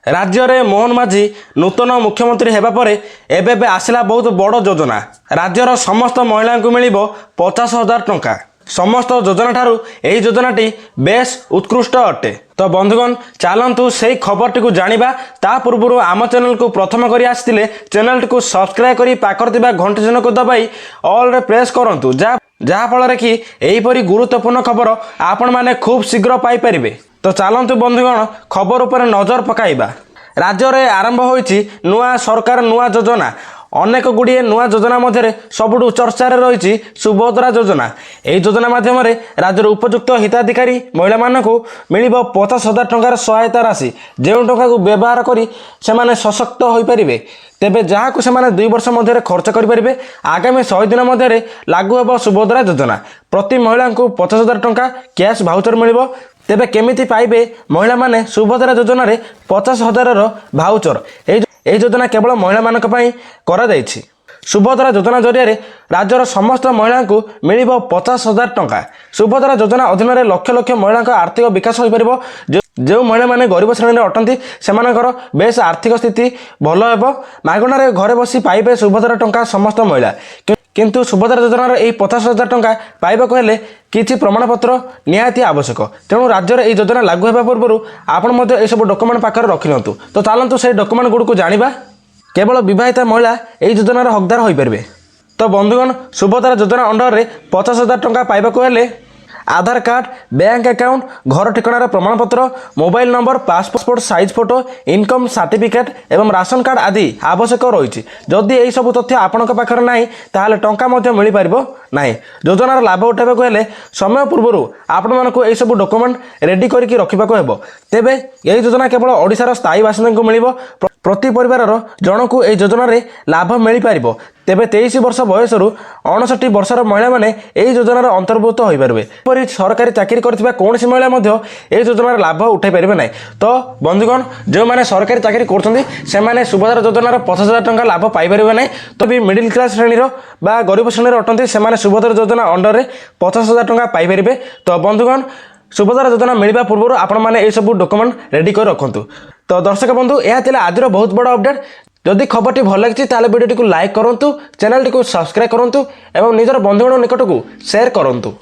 राज्य में मोहन माझी नूतन मुख्यमंत्री हेबा परे एबे आसिला बहुत बड़ योजना। राज्यर समस्त महिला को मिल 50,000 टंका। समस्त योजना ठारू यही योजनाटी बेस उत्कृष्ट अटे। तो बंधुगण चलतु से खबर टी जाना ता पूर्व आम चैनल को प्रथम कर आसते चैनल को सब्सक्राइब कर पाखर घंटी चिन्ह को दबाई ऑल रे प्रेस करूँ जहाँफल कि यहीपरी गुरुत्वपूर्ण खबर आपण मैंने खूब शीघ्र पाइपर। तो चलतु बंधुगण खबर उपर नजर पकाइबा। राज्य में आरंभ होइछि नुआ सरकार नुआ योजना। अनेक गुड़िए नुआ योजना मध्य सबुठु चर्चा रही सुभद्रा योजना। यही योजना माध्यम राज्यर उपयुक्त हिताधिकारी महिला मानक मिल 50,000 टंकार सहायता राशि जो टंका को व्यवहार करी से सशक्त हो पारे। तेबे जहाँ को सेमाने 2 वर्ष मध्य खर्च करें। आगामी 100 दिन मध्य लागू होब सुभद्रा योजना। प्रति महिला को 50,000 टंका कैश भाउचर मिल। तेबे केमिति पाइबे महिला माने सुभद्रा योजना रे 50,000 भाउचर। यही योजना केवल महिला मानक पई करा जायछि। सुभद्रा योजना जरिया राज्यर समस्त महिला को मिल 50,000 टंका। सुभद्रा योजना अधीन में लक्ष लक्ष महिला आर्थिक विकास हो पार। जो महिला माने गरीब श्रेणी अटंती सेमानकर बेस आर्थिक स्थिति भल हेब। मागणार घरे बसी पाइबे सुभद्रा टंका समस्त महिला। किंतु सुभद्रा योजनार यही 50,000 टंका पाइबाक हेले किछि प्रमाणपत्र निहाती आवश्यक। तेणु राज्य में योजना लागू होगा पूर्व आपण यह सब डॉक्यूमेंट पाखर रखिनियंतु। तो चलतु से डॉक्यूमेंट गुड़ को जानिबा। केवल विवाहिता महिला यही योजनार हकदार हो पारे। तो बंधुगण सुभद्रा योजना अंडर में 50,000 टंका पाइबाक हेले आधार कार्ड, बैंक अकाउंट, घर ठिकानार प्रमाणपत्र, mobile number, passport size photo, income certificate एवं राशन कार्ड आदि आवश्यक रही। जदि यही सब तथ्य आपण पाखर नाही ताहले टंका मध्य मिल पारिबो नाही। योजनार लाभ उठाइबाक हेले समय पूर्व आपण मानकु एही सब डॉक्यूमेंट रेडी करके रखिबाक हेबो। तेबे यही योजना केवल ओडिशार स्थायी बासिंदा को मिलिबो। प्रति परिवार जनकु एही योजना रे लाभ मिल पारिबो। तेबे 23 वर्ष बयस 59 वर्षर महिला माने एही योजनार अंतर्भुक्त हो पारे। सरकारी चाकरी करथिबा कोनसी महिला मध्य एही योजनार लाभ उठाई पारिबे नाही। तो बंधुगण जो माने सरकारी चाकरी करछन्ती से माने सुभद्रा योजनार 50,000 टंका लाभ पाई पारिबे नाही। तो भी मिडिल क्लास श्रेणी बा गरीब श्रेणी अटंती से माने सुभद्रा योजना अंडर रे 50,000 टंका पाई पारिबे। तो बंधुगण सुभद्रा योजना मिलवा पूर्व आपण माने ए सब डॉक्यूमेंट रेडी कर रखंतु। तो दर्शक बंधु यह थिला आजर बहुत बड़ अपडेट। जदि खबर भल लगी ताले वीडियो को लाइक करूँ, चैनल को सब्सक्राइब करूँ और निजर बंधुगण निकट को शेयर करूँ।